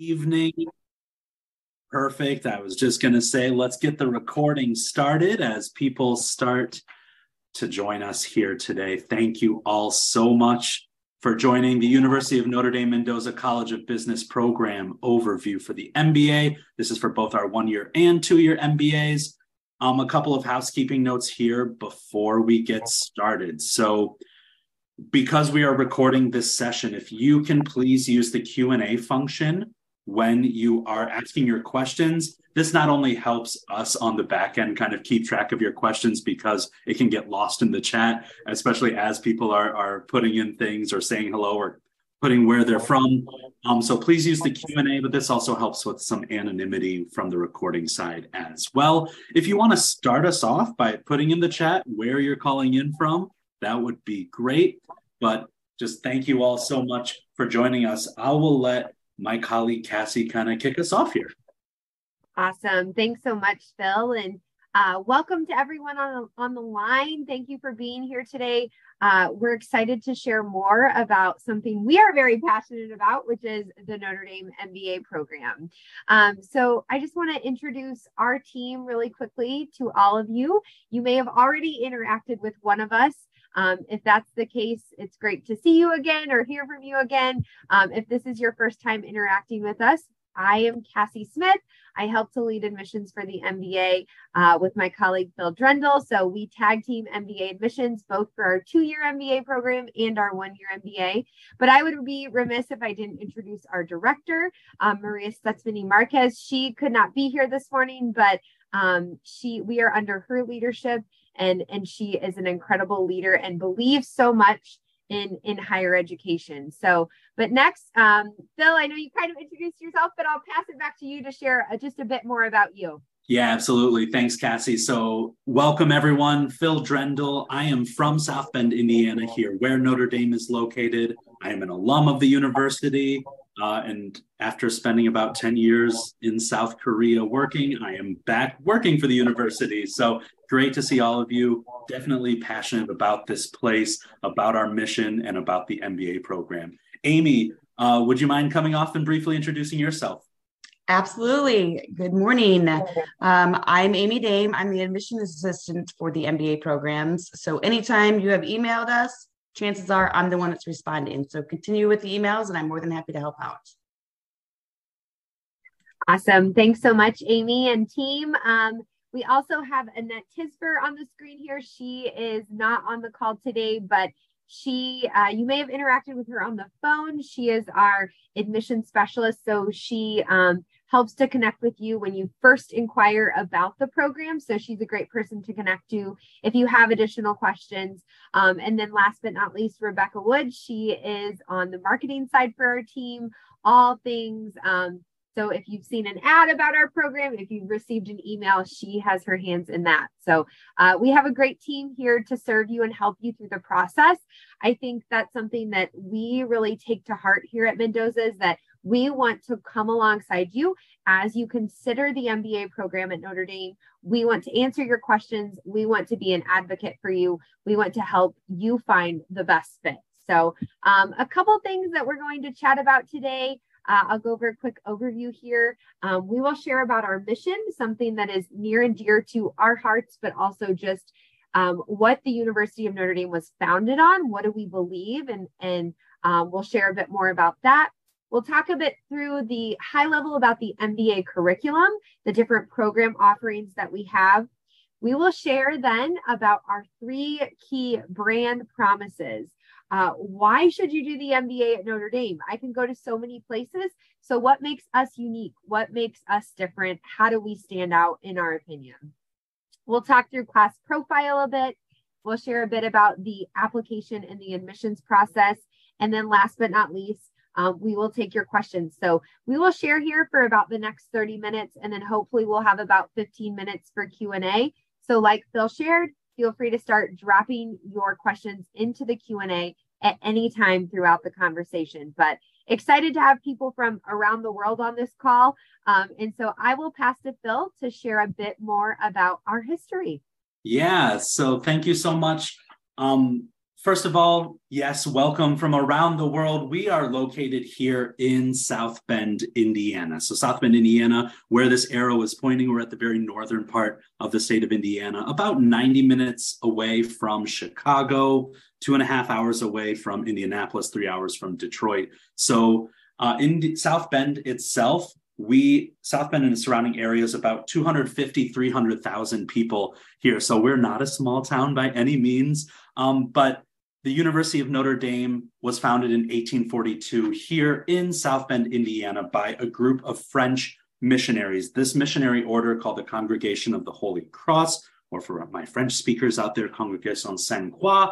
Evening. Perfect. I was just going to say, let's get the recording started as people start to join us here today. Thank you all so much for joining the University of Notre Dame Mendoza College of Business Program Overview for the MBA. This is for both our 1-year and 2-year MBAs. A couple of housekeeping notes here before we get started. So because we are recording this session, if you can please use the Q&A function when you are asking your questions. This not only helps us on the back end kind of keep track of your questions because it can get lost in the chat, especially as people are putting in things or saying hello or putting where they're from. So please use the Q&A, but this also helps with some anonymity from the recording side as well. If you want to start us off by putting in the chat where you're calling in from, that would be great. But just thank you all so much for joining us. I will let my colleague Cassie kind of kick us off here. Awesome. Thanks so much, Phil. And welcome to everyone on the line. Thank you for being here today. We're excited to share more about something we are very passionate about, which is the Notre Dame MBA program. So I just want to introduce our team really quickly to all of you. You may have already interacted with one of us. If that's the case, it's great to see you again or hear from you again. If this is your first time interacting with us, I am Cassie Smith. I help to lead admissions for the MBA with my colleague Phil Drendall. So we tag team MBA admissions, both for our 2-year MBA program and our 1-year MBA. But I would be remiss if I didn't introduce our director, Maria Stutsman y Marquez. She could not be here this morning, but we are under her leadership. And she is an incredible leader and believes so much in higher education. So, but next, Phil, I know you kind of introduced yourself, but I'll pass it back to you to share just a bit more about you. Yeah, absolutely. Thanks, Cassie. So welcome, everyone. Phil Drendall. I am from South Bend, Indiana, here where Notre Dame is located. I am an alum of the university. And after spending about 10 years in South Korea working, I am back working for the university. So great to see all of you. Definitely passionate about this place, about our mission, and about the MBA program. Amy, would you mind coming off and briefly introducing yourself? Absolutely. Good morning. I'm Amy Dame. I'm the admissions assistant for the MBA programs. So anytime you have emailed us, chances are I'm the one that's responding. So continue with the emails and I'm more than happy to help out. Awesome. Thanks so much, Amy and team. We also have Annette Tisper on the screen here. She is not on the call today, but you may have interacted with her on the phone. She is our admission specialist. So she helps to connect with you when you first inquire about the program. So she's a great person to connect to if you have additional questions. And then last but not least, Rebecca Wood. She is on the marketing side for our team, all things. So if you've seen an ad about our program, if you've received an email, she has her hands in that. So we have a great team here to serve you and help you through the process. I think that's something that we really take to heart here at Mendoza is that we want to come alongside you as you consider the MBA program at Notre Dame. We want to answer your questions. We want to be an advocate for you. We want to help you find the best fit. So a couple things that we're going to chat about today. I'll go over a quick overview here. We will share about our mission, something that is near and dear to our hearts, but also just what the University of Notre Dame was founded on. What do we believe? And we'll share a bit more about that. We'll talk a bit through the high level about the MBA curriculum, the different program offerings that we have. We will share then about our 3 key brand promises. Why should you do the MBA at Notre Dame? I can go to so many places. So what makes us unique? What makes us different? How do we stand out in our opinion? We'll talk through class profile a bit. We'll share a bit about the application and the admissions process. And then last but not least, we will take your questions. So we will share here for about the next 30 minutes, and then hopefully we'll have about 15 minutes for Q&A. So like Phil shared, feel free to start dropping your questions into the Q&A at any time throughout the conversation. But excited to have people from around the world on this call. And so I will pass to Phil to share a bit more about our history. Yeah, so thank you so much. First of all, yes, welcome from around the world. We are located here in South Bend, Indiana. So South Bend, Indiana, where this arrow is pointing, we're at the very northern part of the state of Indiana, about 90 minutes away from Chicago, 2.5 hours away from Indianapolis, 3 hours from Detroit. So in South Bend itself, South Bend and the surrounding areas, about 250, 300,000 people here. So we're not a small town by any means, but the University of Notre Dame was founded in 1842 here in South Bend, Indiana, by a group of French missionaries. This missionary order, called the Congregation of the Holy Cross, or for my French speakers out there, Congregation Sainte-Croix,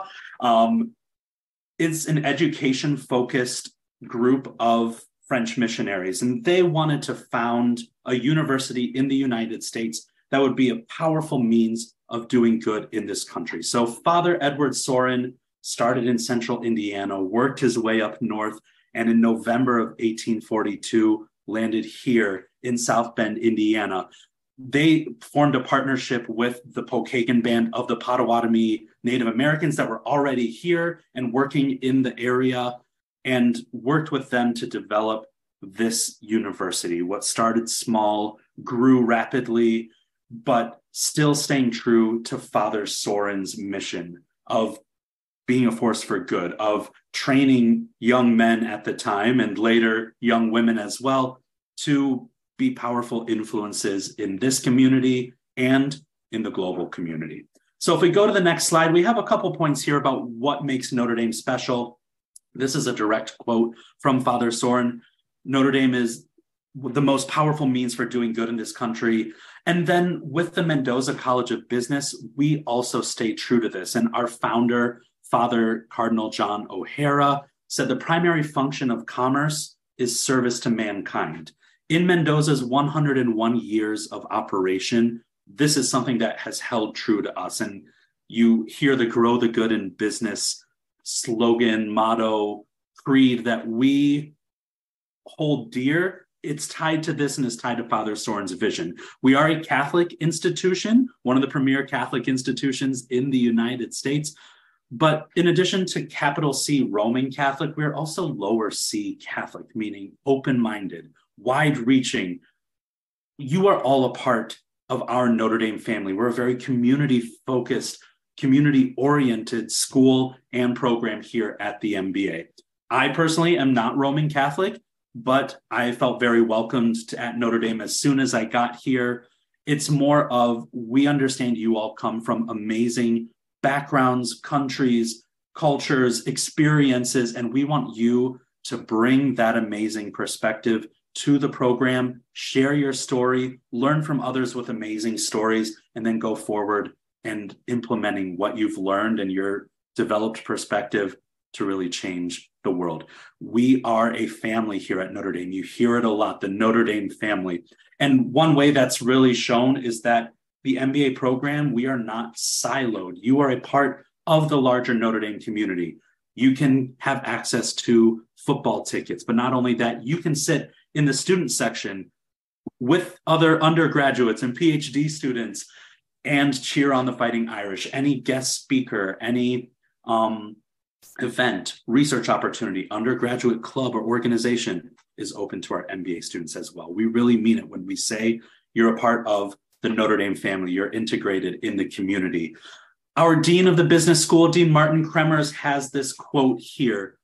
is an education-focused group of French missionaries, and they wanted to found a university in the United States that would be a powerful means of doing good in this country. So Father Edward Sorin started in central Indiana, worked his way up north, and in November of 1842 landed here in South Bend, Indiana. They formed a partnership with the Pokagon Band of the Potawatomi Native Americans that were already here and working in the area, and worked with them to develop this university. What started small grew rapidly, but still staying true to Father Sorin's mission of being a force for good, of training young men at the time and later young women as well to be powerful influences in this community and in the global community. So if we go to the next slide, we have a couple points here about what makes Notre Dame special. This is a direct quote from Father Sorin. Notre Dame is the most powerful means for doing good in this country. And then with the Mendoza College of Business, we also stay true to this. And our founder, Father Cardinal John O'Hara, said the primary function of commerce is service to mankind. In Mendoza's 101 years of operation, this is something that has held true to us. And you hear the grow the good in business slogan, motto, creed that we hold dear. It's tied to this and is tied to Father Sorin's vision. We are a Catholic institution, one of the premier Catholic institutions in the United States. But in addition to capital C Roman Catholic, we're also lower C Catholic, meaning open-minded, wide-reaching. You are all a part of our Notre Dame family. We're a very community-focused, community-oriented school and program here at the MBA. I personally am not Roman Catholic, but I felt very welcomed at Notre Dame as soon as I got here. It's more of, we understand you all come from amazing backgrounds, countries, cultures, experiences, and we want you to bring that amazing perspective to the program, share your story, learn from others with amazing stories, and then go forward and implementing what you've learned and your developed perspective to really change the world. We are a family here at Notre Dame. You hear it a lot, the Notre Dame family. And one way that's really shown is that the MBA program, we are not siloed. You are a part of the larger Notre Dame community. You can have access to football tickets, but not only that, you can sit in the student section with other undergraduates and PhD students and cheer on the Fighting Irish. Any guest speaker, any event, research opportunity, undergraduate club or organization is open to our MBA students as well. We really mean it when we say you're a part of the Notre Dame family, you're integrated in the community. Our Dean of the Business School, Dean Martin Kremers, has this quote here.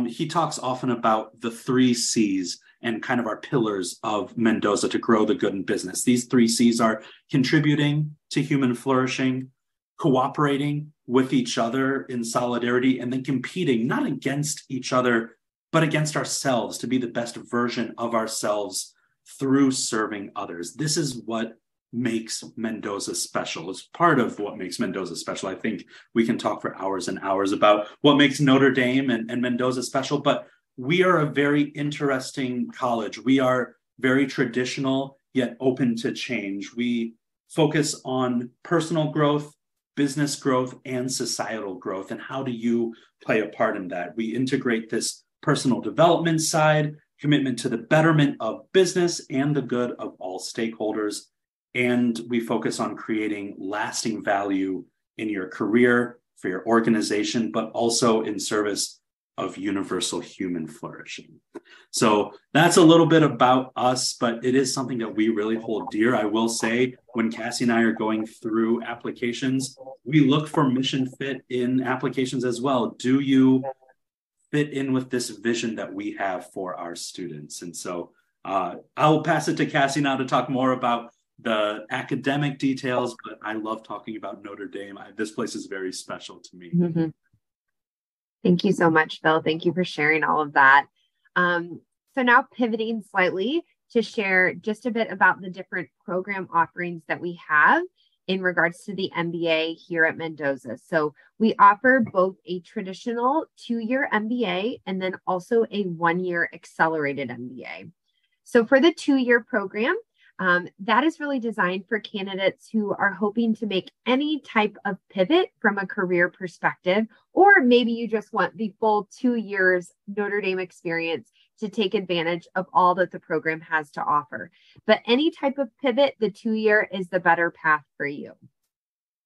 He talks often about the 3 C's and kind of our pillars of Mendoza to grow the good in business. These 3 C's are contributing to human flourishing, cooperating with each other in solidarity, and then competing not against each other, but against ourselves to be the best version of ourselves through serving others. This is what makes Mendoza special. It's part of what makes Mendoza special. I think we can talk for hours and hours about what makes Notre Dame and Mendoza special, but we are a very interesting college. We are very traditional, yet open to change. We focus on personal growth, business growth, and societal growth. And how do you play a part in that? We integrate this personal development side, commitment to the betterment of business and the good of all stakeholders. And we focus on creating lasting value in your career, for your organization, but also in service of universal human flourishing. So that's a little bit about us, but it is something that we really hold dear. I will say, when Cassie and I are going through applications, we look for mission fit in applications as well. Do you fit in with this vision that we have for our students? And so I'll pass it to Cassie now to talk more about the academic details, but I love talking about Notre Dame. This place is very special to me. Mm-hmm. Thank you so much, Phil. Thank you for sharing all of that. So now pivoting slightly to share just a bit about the different program offerings that we have in regards to the MBA here at Mendoza. So we offer both a traditional 2-year MBA and then also a 1-year accelerated MBA. So for the 2-year program, that is really designed for candidates who are hoping to make any type of pivot from a career perspective, or maybe you just want the full 2 years Notre Dame experience to take advantage of all that the program has to offer. But any type of pivot, the 2-year is the better path for you.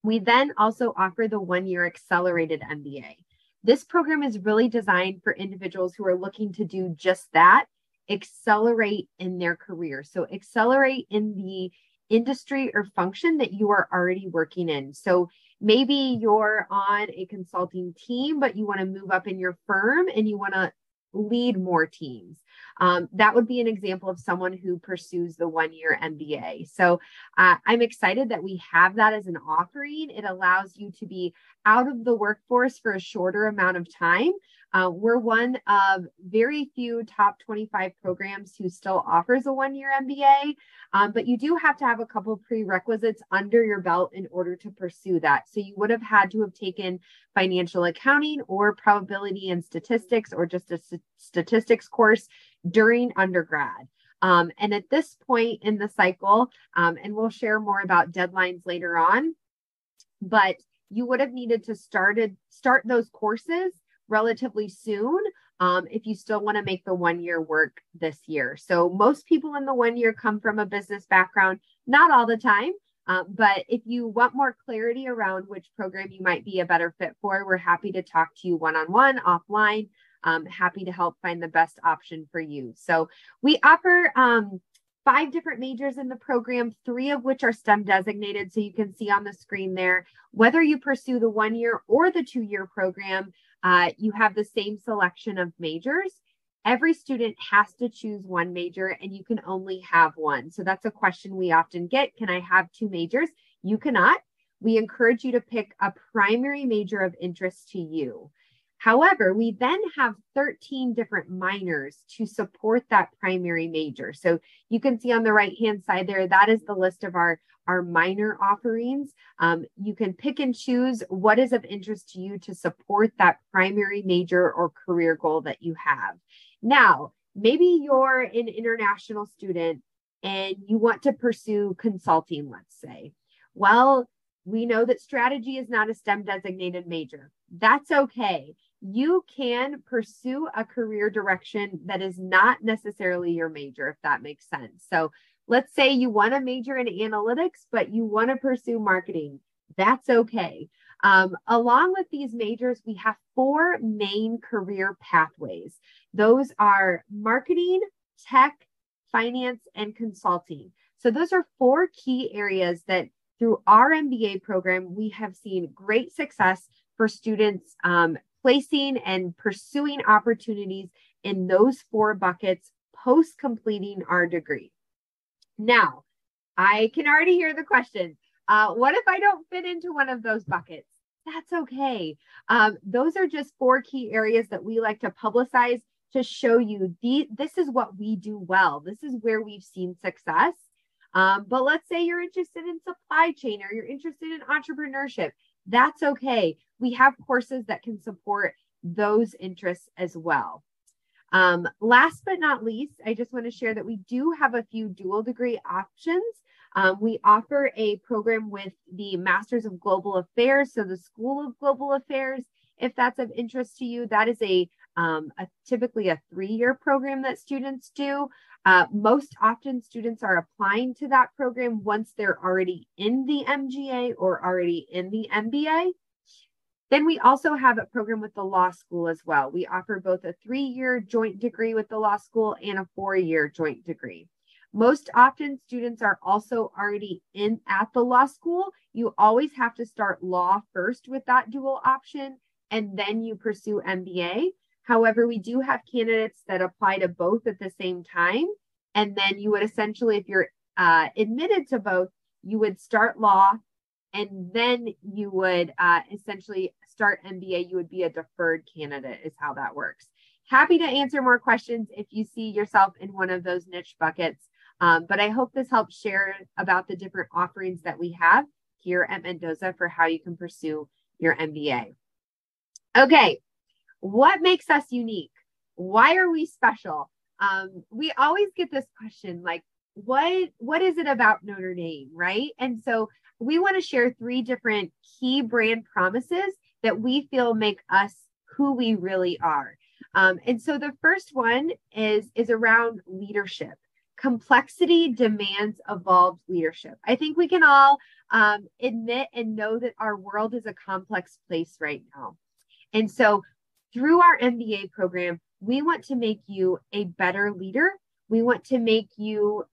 We then also offer the 1-year accelerated MBA. This program is really designed for individuals who are looking to do just that, accelerate in their career. So accelerate in the industry or function that you are already working in. So maybe you're on a consulting team, but you want to move up in your firm and you want to lead more teams. That would be an example of someone who pursues the 1-year MBA. So I'm excited that we have that as an offering. It allows you to be out of the workforce for a shorter amount of time. We're one of very few top 25 programs who still offers a 1-year MBA, but you do have to have a couple prerequisites under your belt in order to pursue that. So you would have had to have taken financial accounting or probability and statistics, or just a statistics course during undergrad. And at this point in the cycle, and we'll share more about deadlines later on, but you would have needed to start those courses relatively soon if you still want to make the 1-year work this year. So most people in the 1-year come from a business background, not all the time, but if you want more clarity around which program you might be a better fit for, we're happy to talk to you one-on-one, offline. Happy to help find the best option for you. So we offer 5 different majors in the program, 3 of which are STEM designated. So you can see on the screen there, whether you pursue the 1-year or the 2-year program, you have the same selection of majors. Every student has to choose one major and you can only have one. So that's a question we often get. Can I have 2 majors? You cannot. We encourage you to pick a primary major of interest to you. However, we then have 13 different minors to support that primary major. So you can see on the right-hand side there, that is the list of our minor offerings. You can pick and choose what is of interest to you to support that primary major or career goal that you have. Now, maybe you're an international student and you want to pursue consulting, let's say. Well, we know that strategy is not a STEM designated major. That's okay. You can pursue a career direction that is not necessarily your major, if that makes sense. So let's say you want to major in analytics, but you want to pursue marketing. That's okay. Along with these majors, we have 4 main career pathways. Those are marketing, tech, finance, and consulting. So those are 4 key areas that through our MBA program, we have seen great success for students placing and pursuing opportunities in those 4 buckets post completing our degree. Now, I can already hear the question. What if I don't fit into one of those buckets? That's okay. Those are just 4 key areas that we like to publicize to show you this is what we do well. This is where we've seen success. But let's say you're interested in supply chain or you're interested in entrepreneurship. That's okay. We have courses that can support those interests as well. Last but not least, I just want to share that we do have a few dual degree options. We offer a program with the Masters of Global Affairs, so the School of Global Affairs. If that's of interest to you, that is typically a 3-year program that students do. Most often students are applying to that program once they're already in the MGA or already in the MBA. Then we also have a program with the law school as well. We offer both a 3-year joint degree with the law school and a 4-year joint degree. Most often students are also already at the law school. You always have to start law first with that dual option, and then you pursue MBA. However, we do have candidates that apply to both at the same time. And then you would essentially, if you're admitted to both, you would start law, and then you would essentially start MBA. You would be a deferred candidate is how that works. Happy to answer more questions if you see yourself in one of those niche buckets. But I hope this helps share about the different offerings that we have here at Mendoza for how you can pursue your MBA. Okay, what makes us unique? Why are we special? We always get this question, like, what is it about Notre Dame, right? And so we want to share 3 different key brand promises that we feel make us who we really are. And so the first one is around leadership. Complexity demands evolved leadership. I think we can all admit and know that our world is a complex place right now. And so through our MBA program, we want to make you a better leader. We want to make you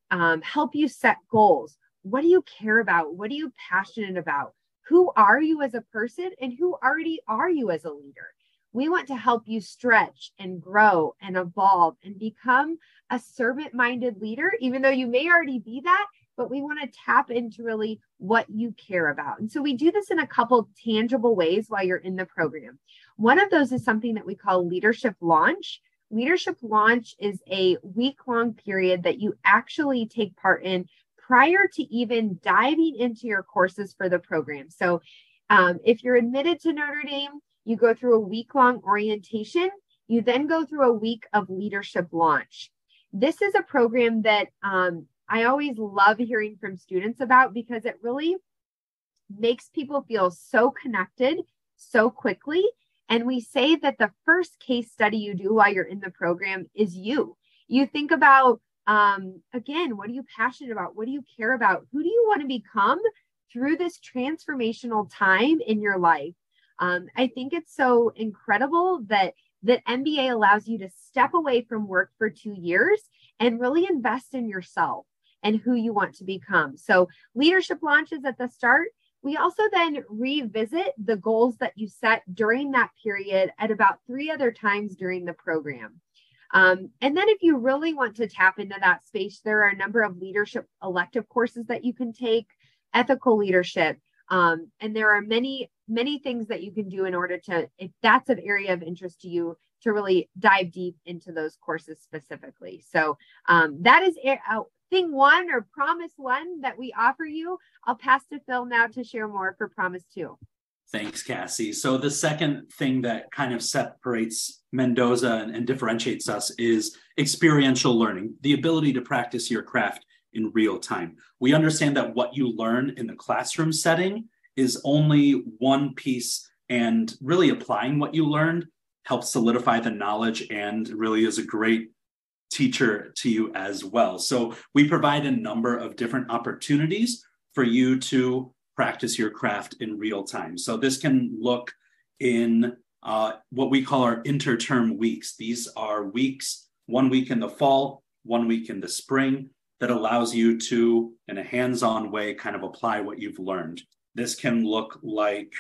help you set goals. What do you care about? What are you passionate about? Who are you as a person, and who already are you as a leader? We want to help you stretch and grow and evolve and become a servant-minded leader, even though you may already be that, but we want to tap into really what you care about. And so we do this in a couple tangible ways while you're in the program. One of those is something that we call Leadership Launch. Leadership Launch is a week-long period that you actually take part in prior to even diving into your courses for the program. So if you're admitted to Notre Dame, you go through a week-long orientation. You then go through a week of Leadership Launch. This is a program that I always love hearing from students about because it really makes people feel so connected so quickly. And we say that the first case study you do while you're in the program is you. You think about, again, what are you passionate about? What do you care about? Who do you want to become through this transformational time in your life? I think it's so incredible that MBA allows you to step away from work for 2 years and really invest in yourself and who you want to become. So Leadership Launch is at the start. We also then revisit the goals that you set during that period at about 3 other times during the program. And then if you really want to tap into that space, there are a number of leadership elective courses that you can take, ethical leadership, and there are many things that you can do in order to, if that's an area of interest to you, to really dive deep into those courses specifically. So that is thing 1 or promise 1 that we offer you. I'll pass to Phil now to share more for promise 2. Thanks, Cassie. So the second thing that kind of separates Mendoza and differentiates us is experiential learning, the ability to practice your craft in real time. We understand that what you learn in the classroom setting is only one piece, and really applying what you learned helps solidify the knowledge and really is a great teacher to you as well. So we provide a number of different opportunities for you to practice your craft in real time. So this can look in what we call our interterm weeks. These are weeks, 1 week in the fall, 1 week in the spring, that allows you to, in a hands-on way, kind of apply what you've learned. This can look like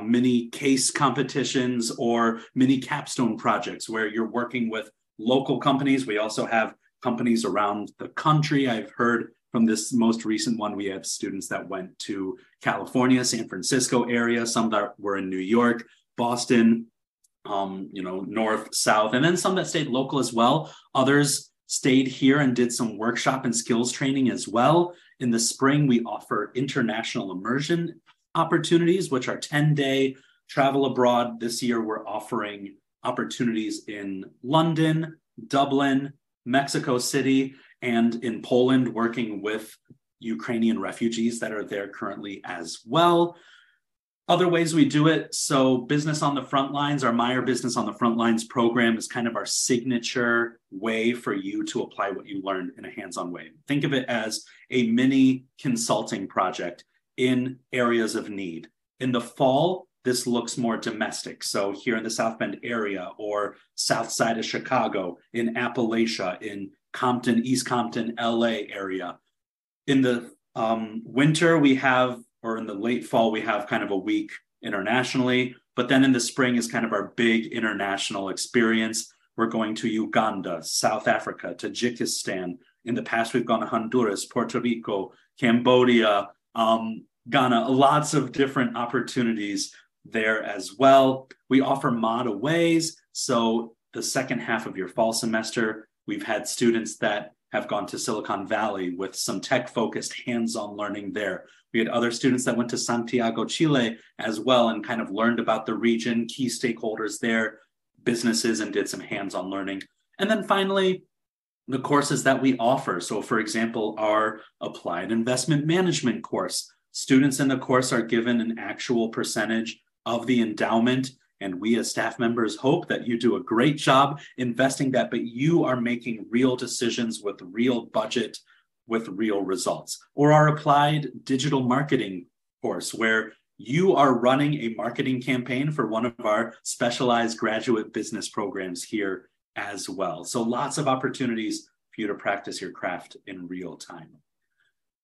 mini case competitions or mini capstone projects where you're working with local companies. We also have companies around the country. I've heard from this most recent one, we have students that went to California, San Francisco area, some that were in New York, Boston, north, south, and then some that stayed local as well. Others stayed here and did some workshop and skills training as well. In the spring, we offer international immersion opportunities, which are 10-day travel abroad. This year, we're offering opportunities in London, Dublin, Mexico City, and in Poland, working with Ukrainian refugees that are there currently as well. Other ways we do it, so Business on the Front Lines, our Meyer Business on the Front Lines program is kind of our signature way for you to apply what you learned in a hands-on way. Think of it as a mini consulting project in areas of need. In the fall, this looks more domestic. So here in the South Bend area or south side of Chicago, in Appalachia, in Compton, East Compton, LA area. In the winter, we have, or in the late fall, we have kind of a week internationally. But then in the spring is kind of our big international experience. We're going to Uganda, South Africa, Tajikistan. In the past, we've gone to Honduras, Puerto Rico, Cambodia, Ghana, lots of different opportunities there as well. We offer modaways. So the second half of your fall semester, we've had students that have gone to Silicon Valley with some tech-focused hands-on learning there. We had other students that went to Santiago, Chile as well and kind of learned about the region, key stakeholders there, businesses, and did some hands-on learning. And then finally, the courses that we offer. So for example, our Applied Investment Management course. Students in the course are given an actual percentage of the endowment, and we as staff members hope that you do a great job investing that, but you are making real decisions with real budget, with real results. Or our Applied Digital Marketing course, where you are running a marketing campaign for one of our specialized graduate business programs here as well. So lots of opportunities for you to practice your craft in real time.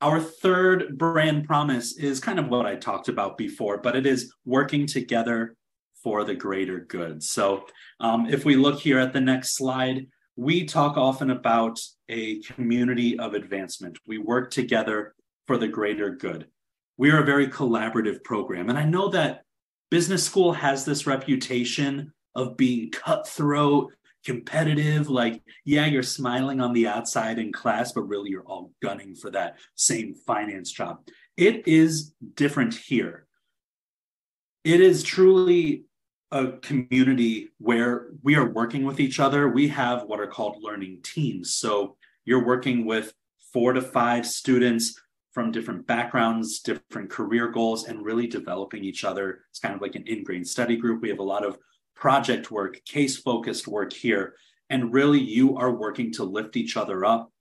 Our third brand promise is kind of what I talked about before, but it is working together for the greater good. So if we look here at the next slide, we talk often about a community of advancement. We work together for the greater good. We are a very collaborative program. And I know that business school has this reputation of being cutthroat, competitive, like, yeah, you're smiling on the outside in class, but really you're all gunning for that same finance job. It is different here. It is truly a community where we are working with each other. We have what are called learning teams. So you're working with 4 to 5 students from different backgrounds, different career goals, and really developing each other. It's kind of like an ingrained study group. We have a lot of project work, case-focused work here. And really you are working to lift each other up,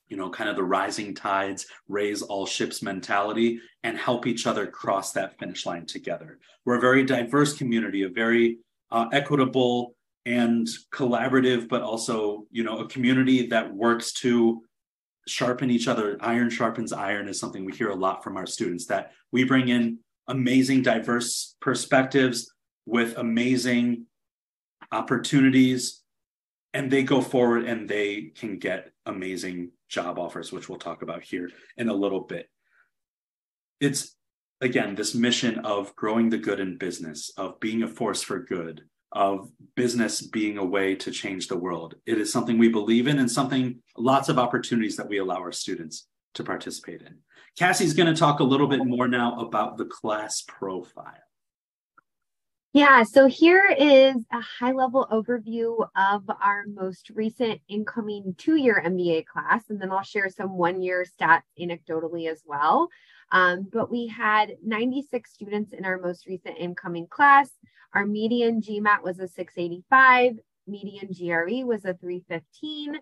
you know, kind of the rising tides, raise all ships mentality, and help each other cross that finish line together. We're a very diverse community, a very equitable and collaborative, but also, you know, a community that works to sharpen each other. Iron sharpens iron is something we hear a lot from our students, that we bring in amazing, diverse perspectives with amazing opportunities, and they go forward and they can get amazing job offers, which we'll talk about here in a little bit. It's, again, this mission of growing the good in business, of being a force for good, of business being a way to change the world. It is something we believe in and something, lots of opportunities that we allow our students to participate in. Cassie's going to talk a little bit more now about the class profile. Yeah, so here is a high-level overview of our most recent incoming 2-year MBA class, and then I'll share some 1-year stats anecdotally as well. But we had 96 students in our most recent incoming class. Our median GMAT was a 685, median GRE was a 315,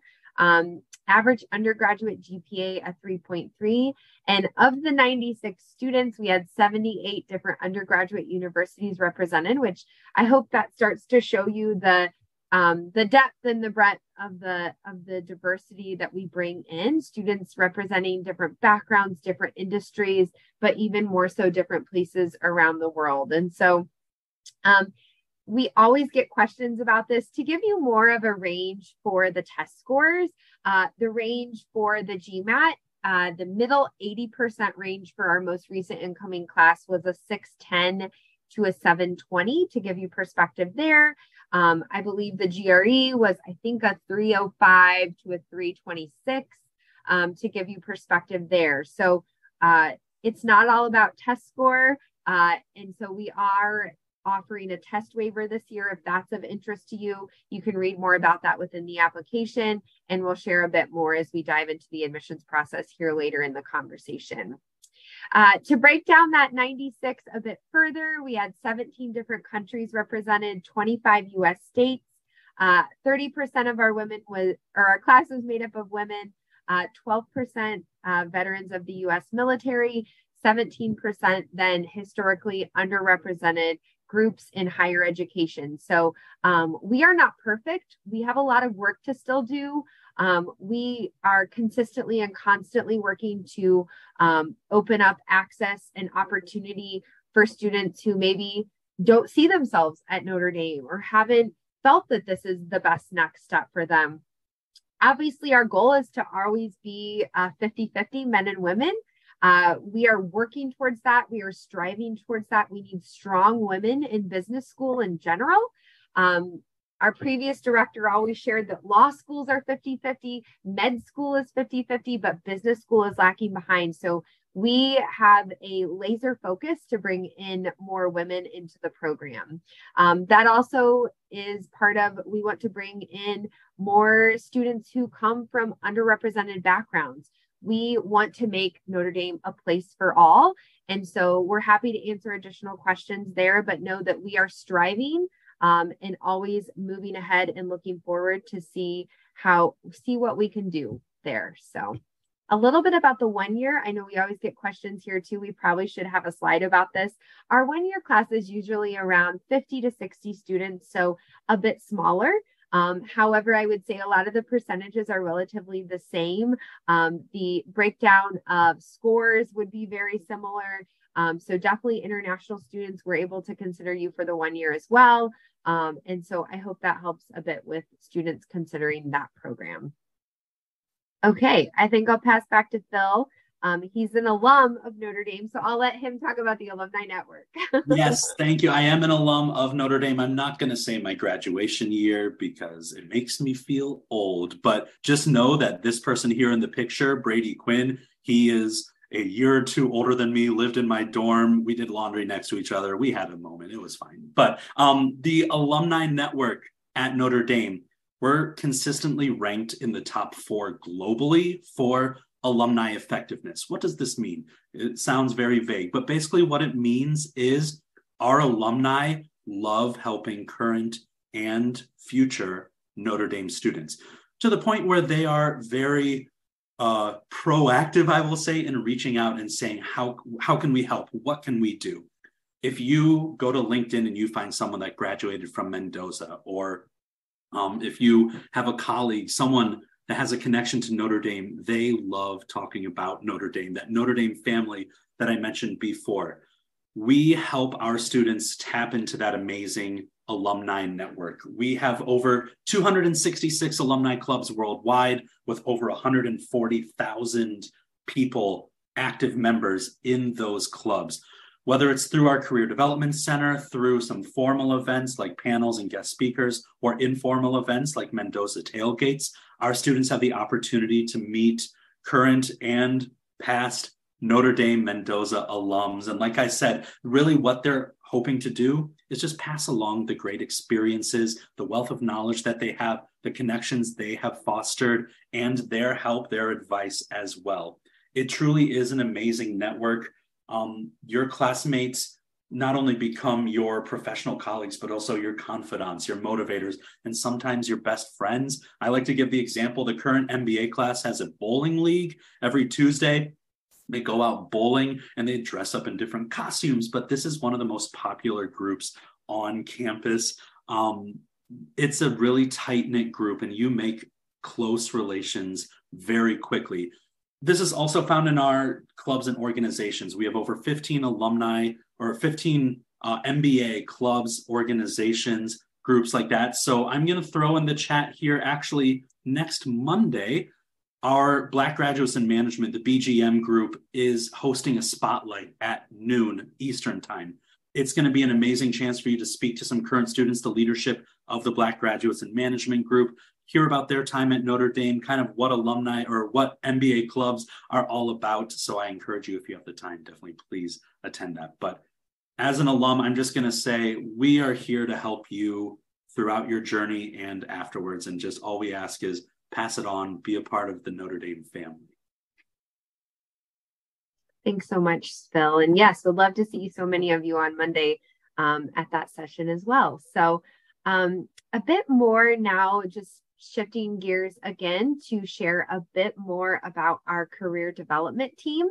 average undergraduate GPA a 3.3, and of the 96 students, we had 78 different undergraduate universities represented, which I hope that starts to show you the depth and the breadth of the diversity that we bring in, students representing different backgrounds, different industries, but even more so different places around the world. And so we always get questions about this. To give you more of a range for the test scores, the range for the GMAT, the middle 80% range for our most recent incoming class was a 610 to a 720, to give you perspective there. I believe the GRE was, I think, a 305 to a 326, to give you perspective there. So it's not all about test score. And so we are offering a test waiver this year. If that's of interest to you, you can read more about that within the application, and we'll share a bit more as we dive into the admissions process here later in the conversation. To break down that 96 a bit further, we had 17 different countries represented, 25 US states. 30% of our class was made up of women, 12% veterans of the US military, 17% then historically underrepresented groups in higher education. So we are not perfect. We have a lot of work to still do. We are consistently and constantly working to open up access and opportunity for students who maybe don't see themselves at Notre Dame or haven't felt that this is the best next step for them. Obviously, our goal is to always be 50-50 men and women. We are working towards that. We are striving towards that. We need strong women in business school in general. Our previous director always shared that law schools are 50-50, med school is 50-50, but business school is lacking behind. So we have a laser focus to bring in more women into the program. That also is part of, we want to bring in more students who come from underrepresented backgrounds. We want to make Notre Dame a place for all. And so we're happy to answer additional questions there, but know that we are striving and always moving ahead and looking forward to see what we can do there. So a little bit about the 1 year. I know we always get questions here too. We probably should have a slide about this. Our 1 year class is usually around 50 to 60 students, so a bit smaller. However, I would say a lot of the percentages are relatively the same. The breakdown of scores would be very similar. So definitely international students, we're able to consider you for the 1 year as well. And so I hope that helps a bit with students considering that program. Okay, I think I'll pass back to Phil. He's an alum of Notre Dame, so I'll let him talk about the Alumni Network. Yes, thank you. I am an alum of Notre Dame. I'm not going to say my graduation year because it makes me feel old, but just know that this person here in the picture, Brady Quinn, he is a year or two older than me, lived in my dorm. We did laundry next to each other. We had a moment. It was fine. But the Alumni Network at Notre Dame, we're consistently ranked in the top 4 globally for alumni effectiveness. What does this mean? It sounds very vague, but basically what it means is our alumni love helping current and future Notre Dame students to the point where they are very proactive, I will say, in reaching out and saying, how can we help? What can we do? If you go to LinkedIn and you find someone that graduated from Mendoza, or if you have a colleague, someone that has a connection to Notre Dame, they love talking about Notre Dame, that Notre Dame family that I mentioned before. We help our students tap into that amazing alumni network. We have over 266 alumni clubs worldwide with over 140,000 people, active members in those clubs. Whether it's through our Career Development Center, through some formal events like panels and guest speakers, or informal events like Mendoza tailgates, our students have the opportunity to meet current and past Notre Dame Mendoza alums. And like I said, really what they're hoping to do is just pass along the great experiences, the wealth of knowledge that they have, the connections they have fostered, and their help, their advice as well. It truly is an amazing network. Your classmates not only become your professional colleagues, but also your confidants, your motivators, and sometimes your best friends. I like to give the example, the current MBA class has a bowling league every Tuesday. They go out bowling and they dress up in different costumes, but this is one of the most popular groups on campus. It's a really tight-knit group and you make close relations very quickly. This is also found in our clubs and organizations. We have over 15 alumni or 15 MBA clubs, organizations, groups like that. So I'm going to throw in the chat here, actually, next Monday, our Black Graduates in Management, the BGM group, is hosting a spotlight at noon Eastern time. It's going to be an amazing chance for you to speak to some current students, the leadership of the Black Graduates in Management group, hear about their time at Notre Dame, kind of what alumni or what MBA clubs are all about. So I encourage you, if you have the time, definitely please attend that. But as an alum, I'm just going to say we are here to help you throughout your journey and afterwards. And just all we ask is pass it on, be a part of the Notre Dame family. Thanks so much, Phil. And yes, would love to see so many of you on Monday at that session as well. So a bit more now, just shifting gears again to share a bit more about our career development team.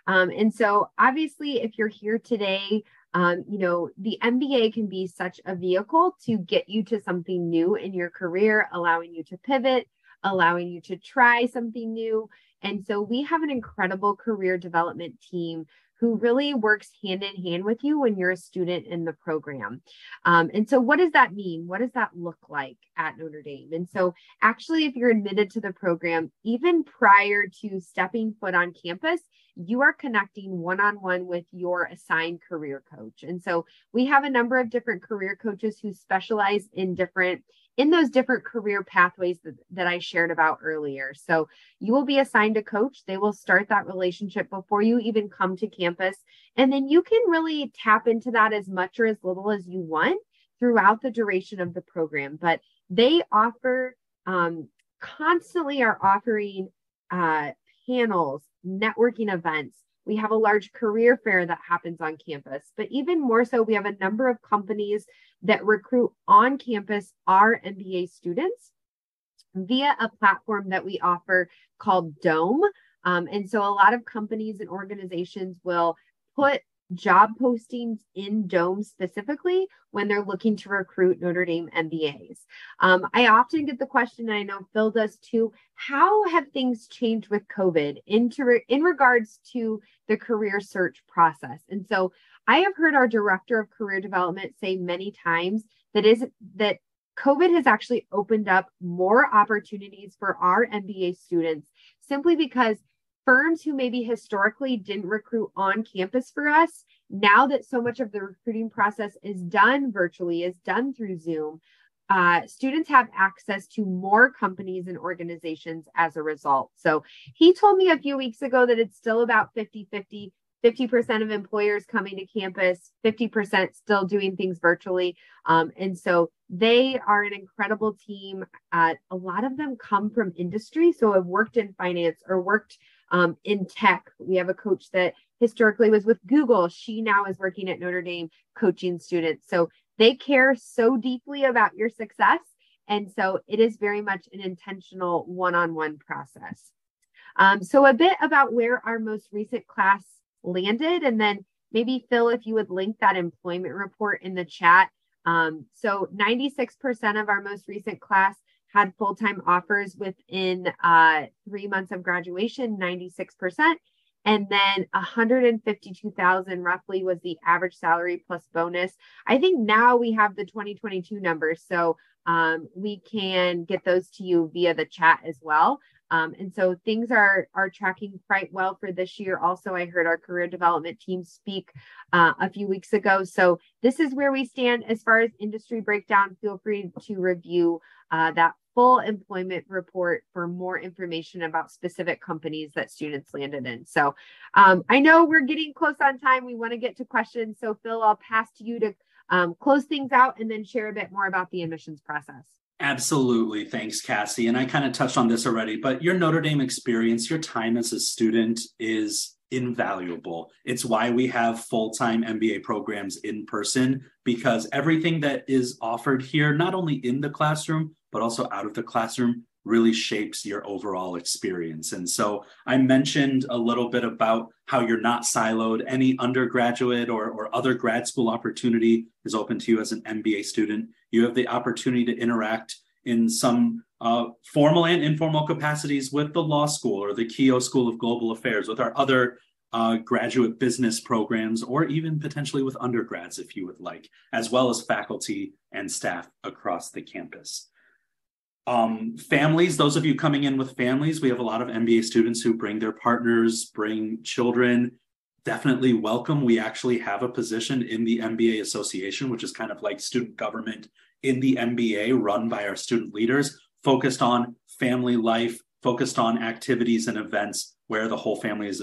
And so obviously, if you're here today, The MBA can be such a vehicle to get you to something new in your career, allowing you to pivot, allowing you to try something new. And so we have an incredible career development team who really works hand in hand with you when you're a student in the program. And so what does that mean? What does that look like at Notre Dame? And so actually, if you're admitted to the program, even prior to stepping foot on campus, you are connecting one-on-one with your assigned career coach. And so we have a number of different career coaches who specialize in those different career pathways that I shared about earlier. So you will be assigned a coach. They will start that relationship before you even come to campus. And then you can really tap into that as much or as little as you want throughout the duration of the program. But they constantly are offering panels, networking events. We have a large career fair that happens on campus, but even more so, we have a number of companies that recruit on campus our MBA students via a platform that we offer called Dome. And so a lot of companies and organizations will put job postings in Dome specifically when they're looking to recruit Notre Dame MBAs. I often get the question, and I know Phil does too, how have things changed with COVID in regards to the career search process? And so I have heard our director of career development say many times that COVID has actually opened up more opportunities for our MBA students simply because firms who maybe historically didn't recruit on campus for us, now that so much of the recruiting process is done virtually, is done through Zoom, students have access to more companies and organizations as a result. So he told me a few weeks ago that it's still about 50-50, 50% of employers coming to campus, 50% still doing things virtually. And so they are an incredible team. A lot of them come from industry, so have worked in finance or worked in tech. We have a coach that historically was with Google. She now is working at Notre Dame coaching students. So they care so deeply about your success. And so it is very much an intentional one-on-one process. So a bit about where our most recent class landed, and then maybe Phil, if you would link that employment report in the chat. So 96% of our most recent class had full-time offers within 3 months of graduation, 96%. And then 152,000 roughly was the average salary plus bonus. I think now we have the 2022 numbers, so we can get those to you via the chat as well. And so things are tracking quite well for this year. Also, I heard our career development team speak a few weeks ago. So this is where we stand as far as industry breakdown. Feel free to review that full employment report for more information about specific companies that students landed in. So I know we're getting close on time. We want to get to questions. So Phil, I'll pass to you to close things out and then share a bit more about the admissions process. Absolutely. Thanks, Cassie. And I kind of touched on this already, but your Notre Dame experience, your time as a student is invaluable. It's why we have full-time MBA programs in person, because everything that is offered here, not only in the classroom, but also out of the classroom, really shapes your overall experience. And so I mentioned a little bit about how you're not siloed. Any undergraduate or other grad school opportunity is open to you as an MBA student. You have the opportunity to interact in some formal and informal capacities with the law school or the Keough School of Global Affairs, with our other graduate business programs, or even potentially with undergrads if you would like, as well as faculty and staff across the campus. Families, those of you coming in with families, we have a lot of MBA students who bring their partners, bring children. Definitely welcome. We actually have a position in the MBA Association, which is kind of like student government in the MBA, run by our student leaders, focused on family life, focused on activities and events where the whole family is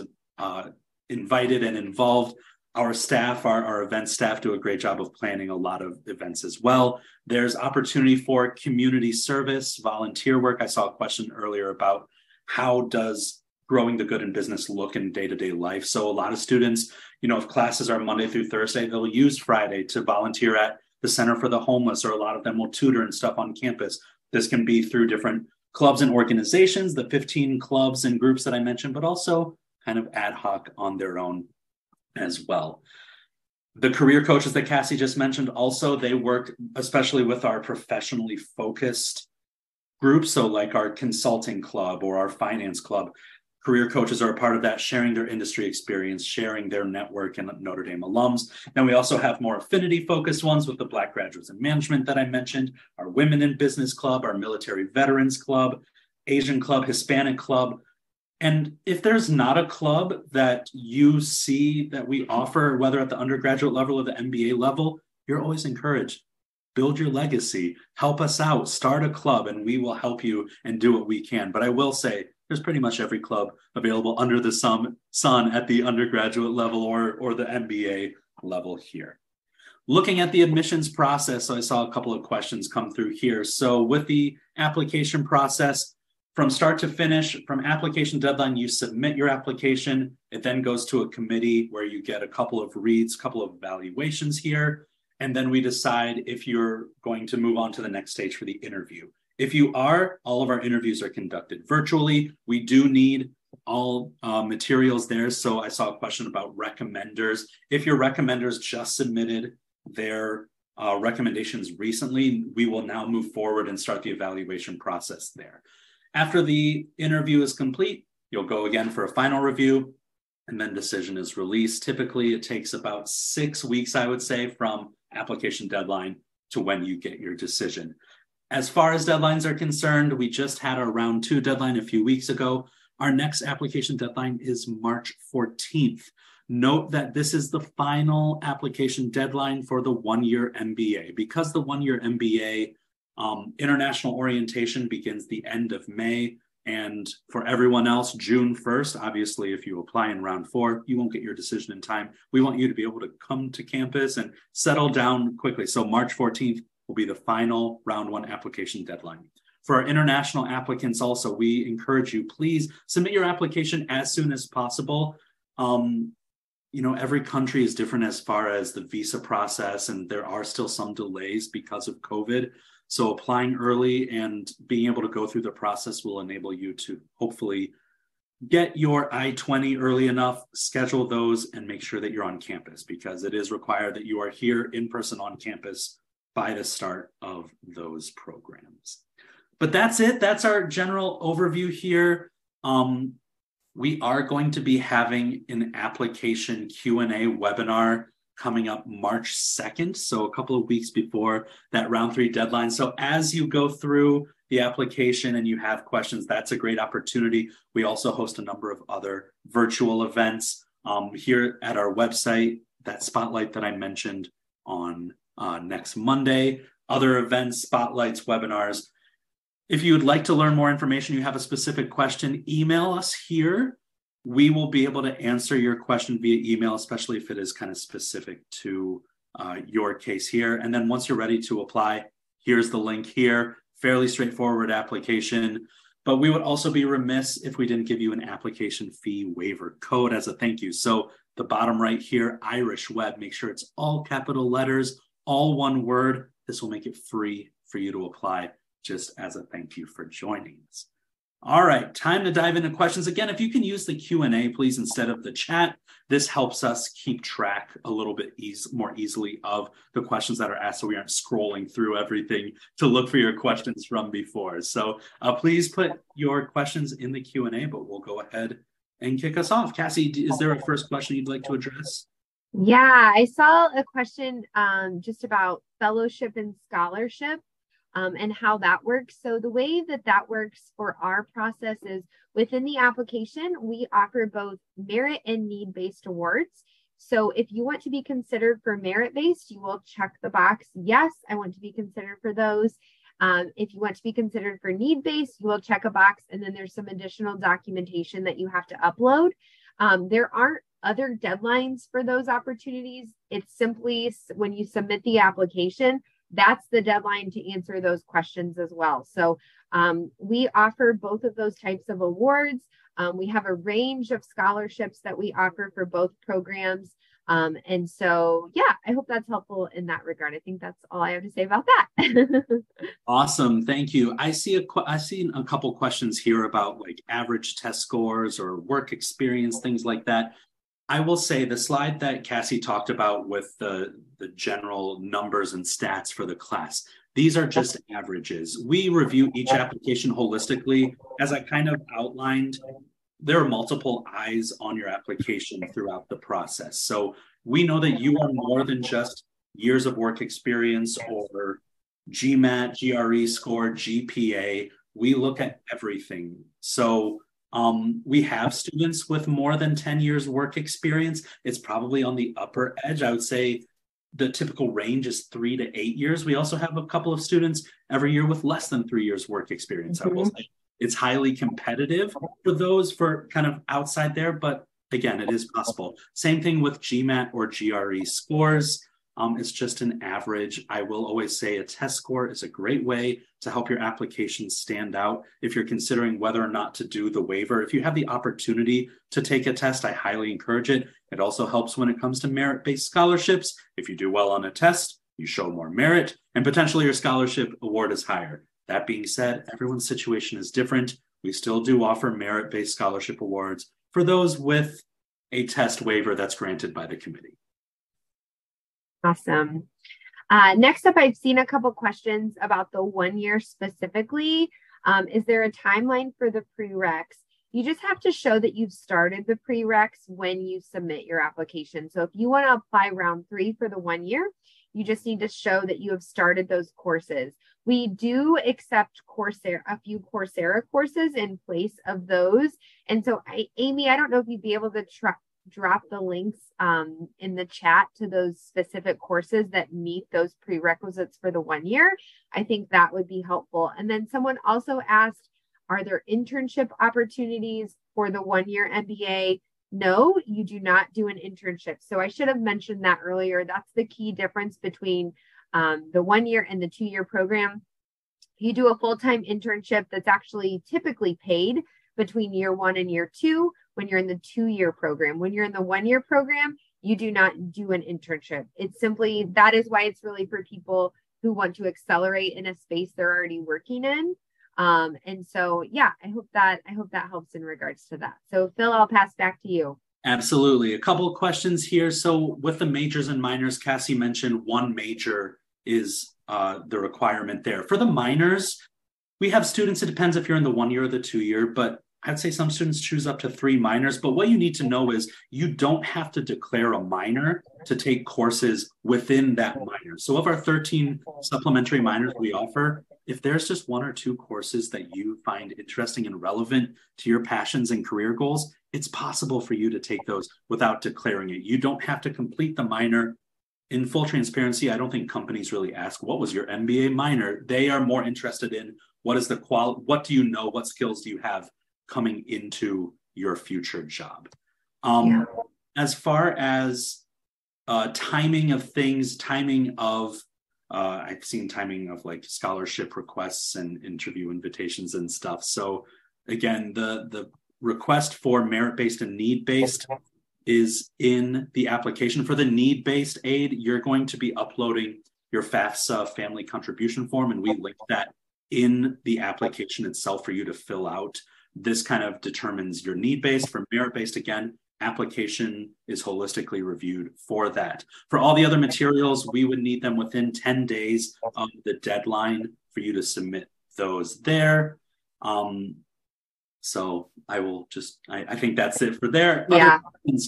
invited and involved. Our staff, our event staff, do a great job of planning a lot of events as well. There's opportunity for community service, volunteer work. I saw a question earlier about how does growing the good in business look in day-to-day life. So a lot of students, if classes are Monday through Thursday, they'll use Friday to volunteer at the Center for the Homeless, or a lot of them will tutor and stuff on campus. This can be through different clubs and organizations, the 15 clubs and groups that I mentioned, but also kind of ad hoc on their own as well. The career coaches that Cassie just mentioned also, they work especially with our professionally focused groups. So like our consulting club or our finance club, career coaches are a part of that, sharing their industry experience, sharing their network and Notre Dame alums. Then we also have more affinity focused ones with the Black Graduates in Management that I mentioned, our Women in Business Club, our Military Veterans Club, Asian Club, Hispanic Club. And if there's not a club that you see that we offer, whether at the undergraduate level or the MBA level, you're always encouraged. Build your legacy, help us out, start a club, and we will help you and do what we can. But I will say there's pretty much every club available under the sun at the undergraduate level or the MBA level here. Looking at the admissions process, I saw a couple of questions come through here. So with the application process, from start to finish, from application deadline, you submit your application. It then goes to a committee where you get a couple of reads, a couple of evaluations here. And then we decide if you're going to move on to the next stage for the interview. If you are, all of our interviews are conducted virtually. We do need all materials there. So I saw a question about recommenders. If your recommenders just submitted their recommendations recently, we will now move forward and start the evaluation process there. After the interview is complete, you'll go again for a final review, and then decision is released. Typically, it takes about 6 weeks, I would say, from application deadline to when you get your decision. As far as deadlines are concerned, we just had our round 2 deadline a few weeks ago. Our next application deadline is March 14th. Note that this is the final application deadline for the one-year MBA. Because the one-year MBA international orientation begins the end of May, and for everyone else, June 1st. Obviously, if you apply in round 4, you won't get your decision in time. We want you to be able to come to campus and settle down quickly. So March 14th will be the final round 1 application deadline. For our international applicants also, we encourage you, please submit your application as soon as possible. Every country is different as far as the visa process, and there are still some delays because of COVID. So applying early and being able to go through the process will enable you to hopefully get your I-20 early enough, schedule those, and make sure that you're on campus, because it is required that you are here in person on campus by the start of those programs. But that's it. That's our general overview here. We are going to be having an application Q&A webinar coming up March 2nd, so a couple of weeks before that round 3 deadline. So as you go through the application and you have questions, that's a great opportunity. We also host a number of other virtual events here at our website, that spotlight that I mentioned on next Monday, other events, spotlights, webinars. If you would like to learn more information, you have a specific question, email us here. We will be able to answer your question via email, especially if it is kind of specific to your case here. And then once you're ready to apply, here's the link here. Fairly straightforward application. But we would also be remiss if we didn't give you an application fee waiver code as a thank you. So the bottom right here, Irish Web, make sure it's all capital letters, all one word. This will make it free for you to apply just as a thank you for joining us. All right, time to dive into questions. Again, if you can use the Q&A, please, instead of the chat, this helps us keep track a little bit more easily of the questions that are asked, so we aren't scrolling through everything to look for your questions from before. So please put your questions in the Q&A, but we'll go ahead and kick us off. Cassie, is there a first question you'd like to address? Yeah, I saw a question just about fellowship and scholarship. And how that works. So the way that works for our process is within the application, we offer both merit and need-based awards. So if you want to be considered for merit-based, you will check the box, yes, I want to be considered for those. If you want to be considered for need-based, you will check a box, and then there's some additional documentation that you have to upload. There aren't other deadlines for those opportunities. It's simply when you submit the application, that's the deadline to answer those questions as well. So we offer both of those types of awards. We have a range of scholarships that we offer for both programs. And so, yeah, I hope that's helpful in that regard. I think that's all I have to say about that. Awesome. Thank you. I've seen a couple questions here about like average test scores or work experience, things like that. I will say the slide that Cassie talked about with the general numbers and stats for the class, these are just averages. We review each application holistically. As I kind of outlined, there are multiple eyes on your application throughout the process. So we know that you are more than just years of work experience or GMAT, GRE score, GPA. We look at everything. So we have students with more than 10 years work experience. It's probably on the upper edge. I would say the typical range is 3 to 8 years. We also have a couple of students every year with less than 3 years work experience. I will say it's highly competitive for those for kind of outside there, but again, it is possible. Same thing with GMAT or GRE scores. It's just an average. I will always say a test score is a great way to help your application stand out. If you're considering whether or not to do the waiver, if you have the opportunity to take a test, I highly encourage it. It also helps when it comes to merit-based scholarships. If you do well on a test, you show more merit, and potentially your scholarship award is higher. That being said, everyone's situation is different. We still do offer merit-based scholarship awards for those with a test waiver that's granted by the committee. Awesome. Next up, I've seen a couple questions about the 1 year specifically. Is there a timeline for the prereqs? You just have to show that you've started the prereqs when you submit your application. So if you want to apply round 3 for the 1 year, you just need to show that you have started those courses. We do accept Coursera, a few Coursera courses in place of those. And so Amy, I don't know if you'd be able to drop the links in the chat to those specific courses that meet those prerequisites for the 1 year. I think that would be helpful. And then someone also asked, are there internship opportunities for the 1 year MBA? No, you do not do an internship. So I should have mentioned that earlier. That's the key difference between the 1 year and the 2 year program. You do a full-time internship that's actually typically paid between year 1 and year 2 when you're in the 2 year program. When you're in the 1 year program, you do not do an internship. It's simply, that is why it's really for people who want to accelerate in a space they're already working in. And so, yeah, I hope that helps in regards to that. So Phil, I'll pass back to you. Absolutely. A couple of questions here. So with the majors and minors, Cassie mentioned one major is the requirement there. For the minors, we have students, it depends if you're in the 1 year or the 2 year, but I'd say some students choose up to 3 minors. But what you need to know is you don't have to declare a minor to take courses within that minor. So of our 13 supplementary minors we offer, if there's just 1 or 2 courses that you find interesting and relevant to your passions and career goals, it's possible for you to take those without declaring it. You don't have to complete the minor. In full transparency, I don't think companies really ask, what was your MBA minor? They are more interested in what is the quality, what do you know, what skills do you have coming into your future job. As far as timing of things, I've seen timing of like scholarship requests and interview invitations and stuff. So again, the request for merit-based and need-based is in the application. For the need-based aid, you're going to be uploading your FAFSA family contribution form, and we link that in the application itself for you to fill out. This kind of determines your need-based. For merit-based, again, application is holistically reviewed for that. For all the other materials, we would need them within 10 days of the deadline for you to submit those there. So I will just, I think that's it for there. Yeah.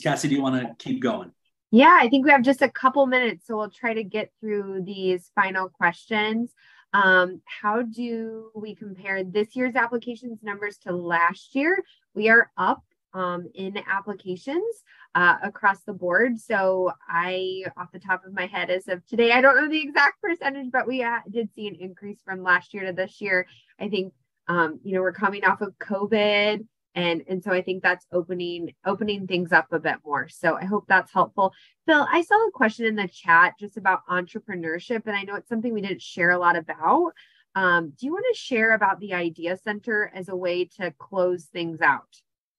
Cassie, do you want to keep going? Yeah, I think we have just a couple minutes, so we'll try to get through these final questions. How do we compare this year's applications numbers to last year? We are up in applications across the board. So off the top of my head, as of today, I don't know the exact percentage, but we did see an increase from last year to this year. I think, we're coming off of COVID. And so I think that's opening things up a bit more. So I hope that's helpful. Phil, I saw a question in the chat just about entrepreneurship, and I know it's something we didn't share a lot about. Do you want to share about the Idea Center as a way to close things out?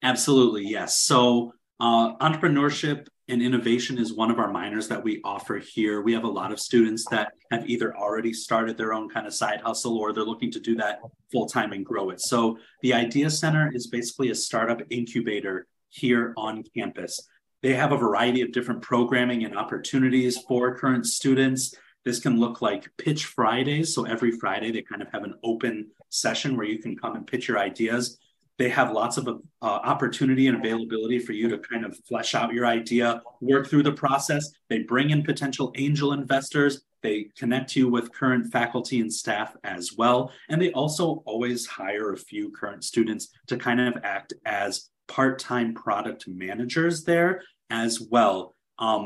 Absolutely, yes. So entrepreneurship and innovation is one of our minors that we offer here. We have a lot of students that have either already started their own kind of side hustle or they're looking to do that full-time and grow it. So the Idea Center is basically a startup incubator here on campus. They have a variety of different programming and opportunities for current students. This can look like Pitch Fridays. So every Friday, they kind of have an open session where you can come and pitch your ideas. They have lots of opportunity and availability for you to kind of flesh out your idea, work through the process. They bring in potential angel investors. They connect you with current faculty and staff as well. And they also always hire a few current students to kind of act as part-time product managers there as well,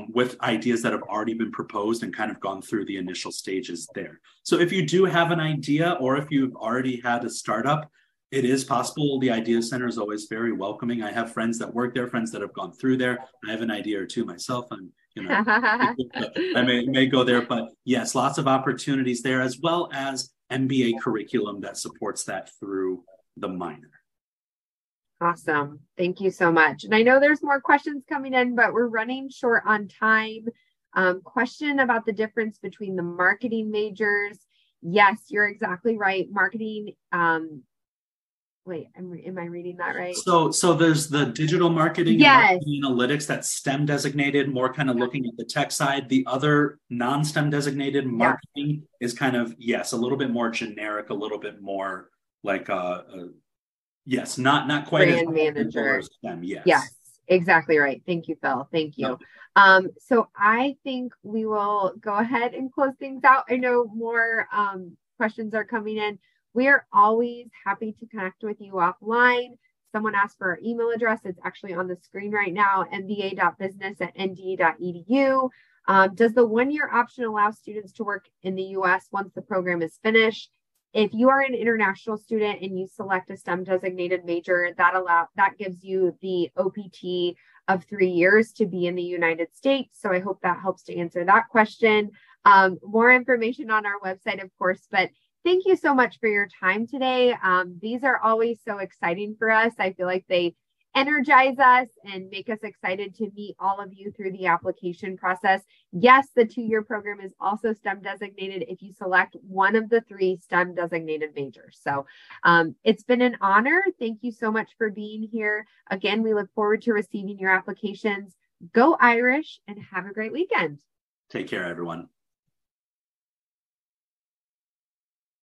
with ideas that have already been proposed and kind of gone through the initial stages there. So if you do have an idea, or if you've already had a startup, it is possible. The Idea Center is always very welcoming. I have friends that work there, friends that have gone through there. I have an idea or two myself. I may go there, but yes, lots of opportunities there, as well as MBA curriculum that supports that through the minor. Awesome. Thank you so much. And I know there's more questions coming in, but we're running short on time. Question about the difference between the marketing majors. Yes, you're exactly right. Marketing, wait, am I reading that right? So there's the digital marketing and marketing analytics that's STEM designated, more kind of looking at the tech side. The other non-STEM designated marketing is kind of, a little bit more generic, a little bit more like not quite brand manager. STEM, yes, exactly right. Thank you, Phil. Thank you. So I think we will go ahead and close things out. I know more questions are coming in. We are always happy to connect with you offline. Someone asked for our email address. It's actually on the screen right now, mba.business@nde.edu. Does the one-year option allow students to work in the U.S. once the program is finished? If you are an international student and you select a STEM designated major, that gives you the OPT of 3 years to be in the United States. So I hope that helps to answer that question. More information on our website, of course, but thank you so much for your time today. These are always so exciting for us. I feel like they energize us and make us excited to meet all of you through the application process. Yes, the 2-year program is also STEM designated if you select one of the 3 STEM designated majors. So it's been an honor. Thank you so much for being here. Again, we look forward to receiving your applications. Go Irish and have a great weekend. Take care, everyone.